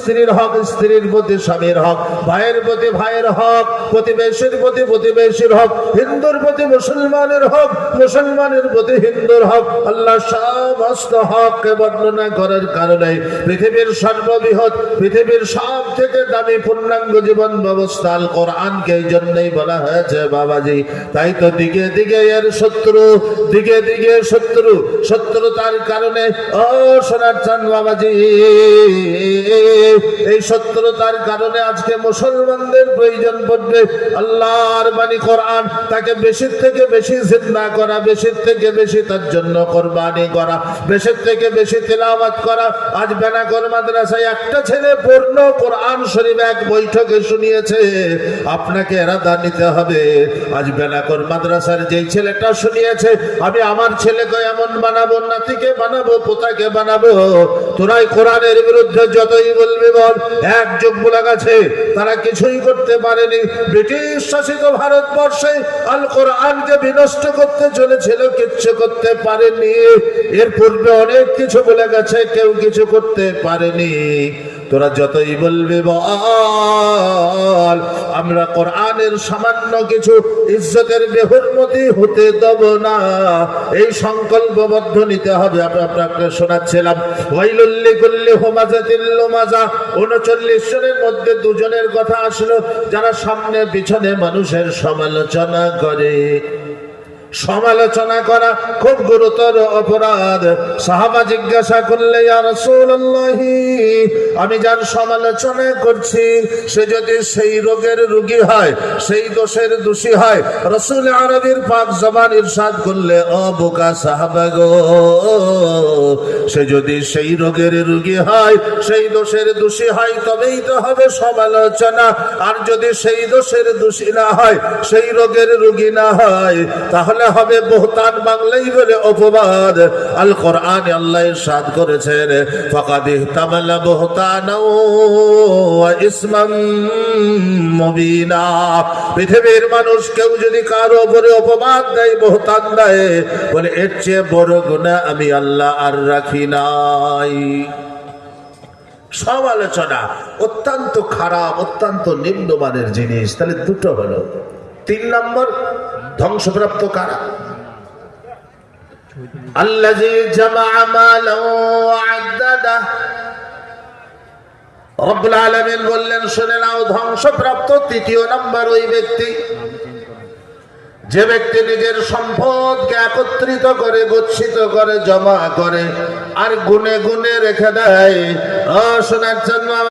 স্ত্রীর হক, স্ত্রীর প্রতি স্বামীর হক, ভাইয়ের প্রতি ভাইয়ের হক, প্রতিবেশীর প্রতি প্রতিবেশীর হক, হিন্দুর প্রতি মুসলমানের হক, মুসলমানের প্রতি হিন্দুর হক। আল্লাহ সমস্ত হককে বর্ণনা করার কারণে পৃথিবীর সর্ববৃহৎ, পৃথিবীর সব থেকে দামি পূর্ণাঙ্গ জীবন ব্যবস্থা আল কোরআনকে এই জন্যই বলা হয়েছে বাবাজি। তাই তো দিকে দিকে এর শত্রু, দিকে দিকে শত্রু, শত্রুতার কারণে ও সোনার চাঁদ বাবাজি, এই শত্রুতার কারণে আজকে মুসলমানদের প্রয়োজন পড়বে আল্লাহর বাণী কোরআন, তাকে বেশি থেকে বেশি জিন্দা করা, বেশি থেকে বেশি তার জন্য কোরবানি করা, বেশি থেকে বেশি তেলাওয়াত করা। আজ বেনাকর মাদ্রাসায় একটা ছেলে পূর্ণ কোরআন শরীফ এক বৈঠকে শুনিয়েছে, আপনাকে এরাদা নিতে হবে। আজ বেনাকর মাদ্রাসার যেই ছেলেটা শুনিয়েছে, আমি আমার ছেলেকে এমন বানাবো, নাতিকে বানাবো, পোতাকে বানাবো। তোরাই কোরআনের বিরুদ্ধে যতই বলবি বল, এক যুবক আছে তারা কিছুই করতে পারেনি। ব্রিটিশ শাসিত ভারতবর্ষে আল কোরআনকে বিনষ্ট করতে চলেছিল, কিচ্ছু করতে পারেনি। এর পূর্বে অনেক কিছু বলে গেছে, কেউ কিছু করতে পারেনি। তোরা যতই বলবি বল, আমরা কোরআনের সামান্য কিছু ইজ্জতের বেহুরমতি হতে দেব না। এই সংকল্পবদ্ধ নিতে হবে। আপনাকে শোনাচ্ছিলাম ওয়াইলুল লিকুল্লি হুমাযাতিল লুমাযা, 39 জনের মধ্যে 2 জনের কথা আসলো যারা সামনে পিছনে মানুষের সমালোচনা করে। সমালোচনা করা খুব গুরুতর অপরাধ। সাহাবা জিজ্ঞাসা করলে, ইয়া রাসূলুল্লাহ, আমি যার সমালোচনা করছি সে যদি সেই রোগের রোগী হয়, সেই দোষের দোষী হয়, রাসূল আরবীর পাক জবান ইরশাদ করলে, ও বোকা সাহাবা গো, সে যদি সেই রোগের রোগী হয়, সেই দোষের দোষী হয়, তবেই তো হবে সমালোচনা। আর যদি সেই দোষের দোষী না হয়, সেই রোগের রোগী না হয়, তাহলে হবে বহতান, বাংলাই বলে অপবাদ। আল কোরআনে আল্লাহ ইরশাদ করেছেন, ফাকাদ ইহতামালা বুহতানা ওয়া ইসমান মুবিনা। পৃথিবীর মানুষ কেউ যদি কারো উপরে অপবাদ দেয়, বহতান দেয়, বলে এর চেয়ে বড় গুনাহ আমি আল্লাহ আর রাখি নাই। সমালোচনা অত্যন্ত খারাপ, অত্যন্ত নিম্নমানের জিনিস। তাহলে দুটো হলো। 3 নম্বর, ধ্বংসপ্রাপ্ত কারা? আল্লাযী জামাআ মালান ওয়া আদ্দাদা। রব্বুল আলামিন বললেন, শুনে নাও, ধ্বংসপ্রাপ্ত 3য় নম্বর ওই ব্যক্তি যে ব্যক্তি নিজের সম্পদকে একত্রিত করে, গচ্ছিত করে, জমা করে আর গুনে গুনে রেখে দেয়। সোনার জন্য